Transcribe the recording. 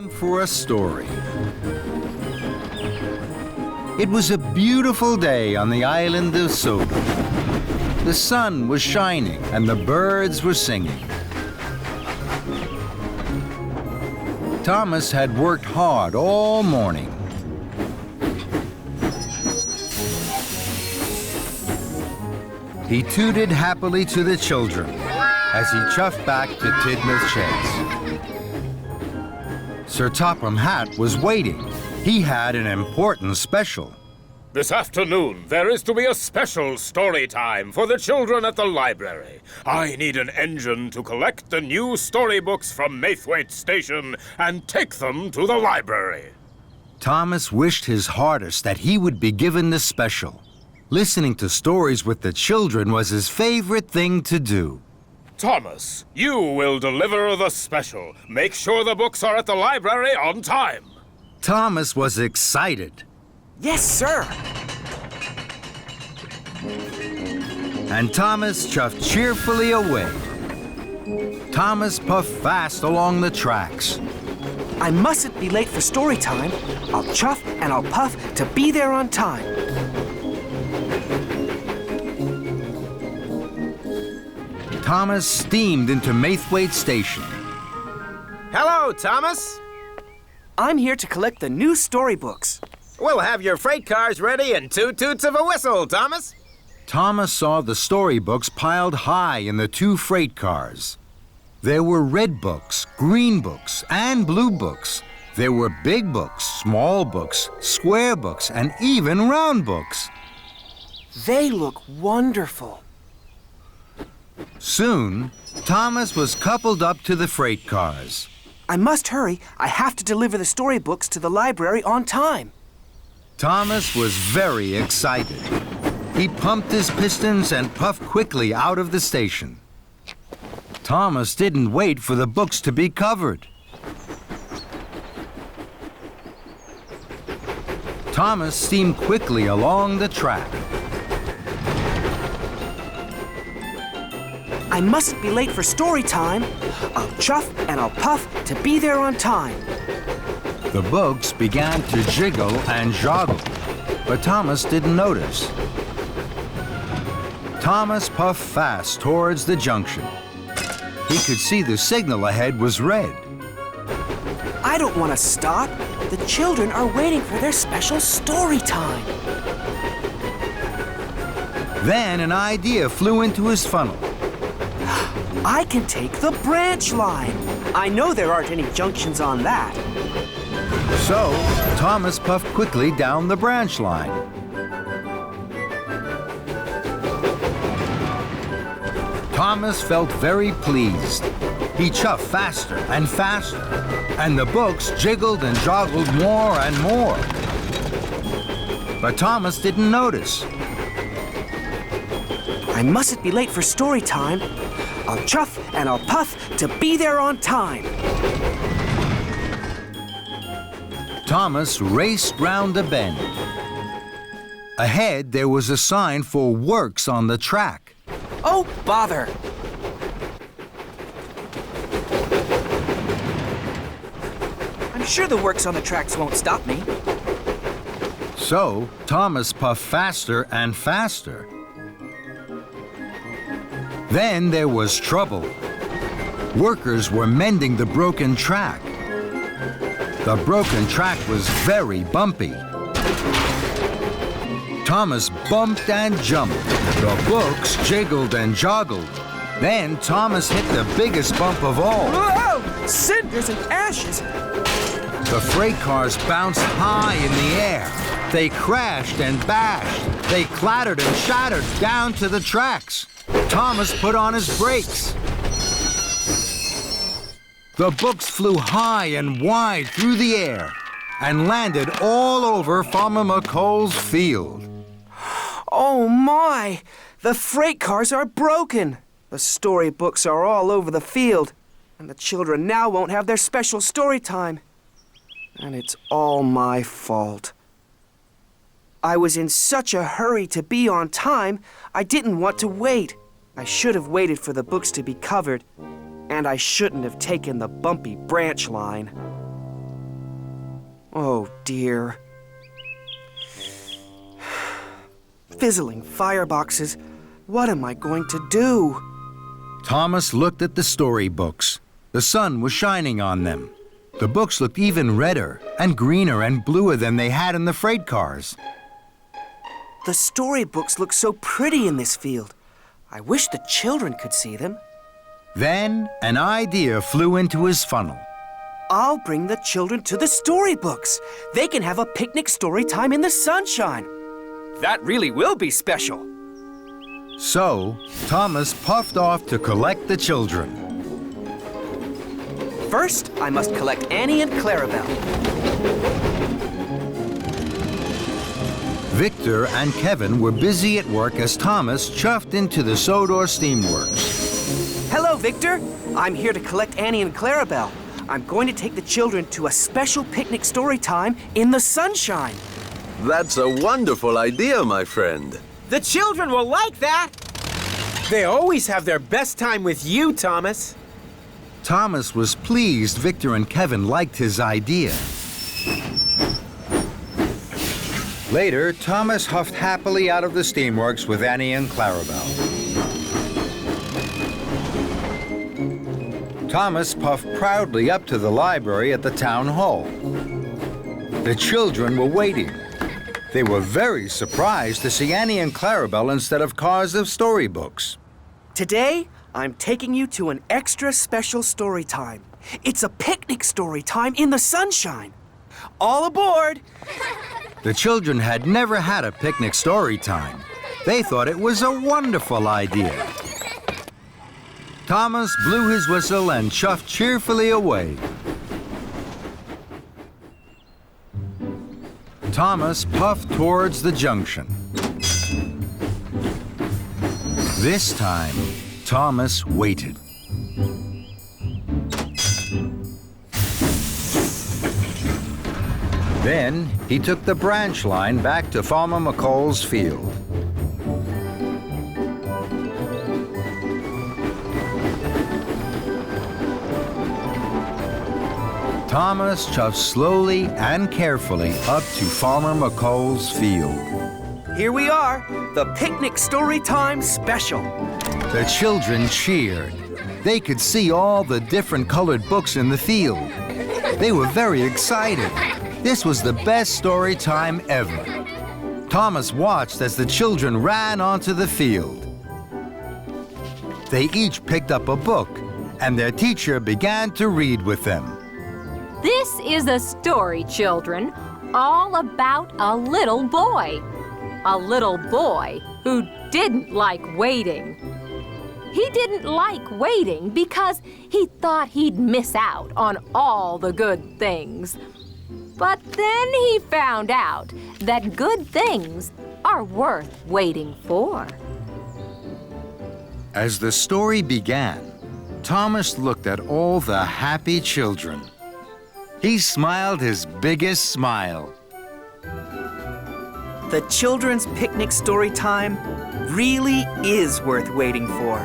Time for a story. It was a beautiful day on the island of Sodor. The sun was shining and the birds were singing. Thomas had worked hard all morning. He tooted happily to the children as he chuffed back to Tidmouth sheds. Sir Topham Hatt was waiting. He had an important special. This afternoon, there is to be a special story time for the children at the library. I need an engine to collect the new storybooks from Maithwaite Station and take them to the library. Thomas wished his hardest that he would be given the special. Listening to stories with the children was his favorite thing to do. Thomas, you will deliver the special. Make sure the books are at the library on time. Thomas was excited. Yes, sir. And Thomas chuffed cheerfully away. Thomas puffed fast along the tracks. I mustn't be late for story time. I'll chuff and I'll puff to be there on time. Thomas steamed into Maithwaite Station. Hello, Thomas. I'm here to collect the new storybooks. We'll have your freight cars ready in 2 toots of a whistle, Thomas. Thomas saw the storybooks piled high in the 2 freight cars. There were red books, green books, and blue books. There were big books, small books, square books, and even round books. They look wonderful. Soon, Thomas was coupled up to the freight cars. I must hurry. I have to deliver the storybooks to the library on time. Thomas was very excited. He pumped his pistons and puffed quickly out of the station. Thomas didn't wait for the books to be covered. Thomas steamed quickly along the track. I mustn't be late for story time. I'll chuff and I'll puff to be there on time. The books began to jiggle and joggle, but Thomas didn't notice. Thomas puffed fast towards the junction. He could see the signal ahead was red. I don't want to stop. The children are waiting for their special story time. Then an idea flew into his funnel. I can take the branch line. I know there aren't any junctions on that. So, Thomas puffed quickly down the branch line. Thomas felt very pleased. He chuffed faster and faster, and the books jiggled and joggled more and more. But Thomas didn't notice. I mustn't be late for story time. I'll chuff and I'll puff to be there on time. Thomas raced round a bend. Ahead, there was a sign for works on the track. Oh, bother! I'm sure the works on the tracks won't stop me. So, Thomas puffed faster and faster. Then there was trouble. Workers were mending the broken track. The broken track was very bumpy. Thomas bumped and jumped. The books jiggled and joggled. Then Thomas hit the biggest bump of all. Whoa! Cinders and ashes! The freight cars bounced high in the air. They crashed and bashed. They clattered and shattered down to the tracks. Thomas put on his brakes. The books flew high and wide through the air and landed all over Farmer McColl's field. Oh my! The freight cars are broken. The storybooks are all over the field, and the children now won't have their special story time. And it's all my fault. I was in such a hurry to be on time, I didn't want to wait. I should have waited for the books to be covered, and I shouldn't have taken the bumpy branch line. Oh, dear. Fizzling fireboxes. What am I going to do? Thomas looked at the storybooks. The sun was shining on them. The books looked even redder and greener and bluer than they had in the freight cars. The storybooks look so pretty in this field. I wish the children could see them. Then an idea flew into his funnel. I'll bring the children to the storybooks. They can have a picnic story time in the sunshine. That really will be special. So, Thomas puffed off to collect the children. First, I must collect Annie and Clarabelle. Victor and Kevin were busy at work as Thomas chuffed into the Sodor steamworks. Hello, Victor. I'm here to collect Annie and Clarabelle. I'm going to take the children to a special picnic story time in the sunshine. That's a wonderful idea, my friend. The children will like that. They always have their best time with you, Thomas. Thomas was pleased Victor and Kevin liked his idea. Later, Thomas huffed happily out of the steamworks with Annie and Clarabelle. Thomas puffed proudly up to the library at the town hall. The children were waiting. They were very surprised to see Annie and Clarabelle instead of cars of storybooks. Today, I'm taking you to an extra special story time. It's a picnic story time in the sunshine. All aboard! The children had never had a picnic story time. They thought it was a wonderful idea. Thomas blew his whistle and chuffed cheerfully away. Thomas puffed towards the junction. This time, Thomas waited. Then he took the branch line back to Farmer McCall's field. Thomas chuffed slowly and carefully up to Farmer McCall's field. Here we are, the picnic story time special. The children cheered. They could see all the different colored books in the field. They were very excited. This was the best story time ever. Thomas watched as the children ran onto the field. They each picked up a book, and their teacher began to read with them. This is a story, children, all about a little boy. A little boy who didn't like waiting. He didn't like waiting because he thought he'd miss out on all the good things. But then he found out that good things are worth waiting for. As the story began, Thomas looked at all the happy children. He smiled his biggest smile. The children's picnic story time really is worth waiting for.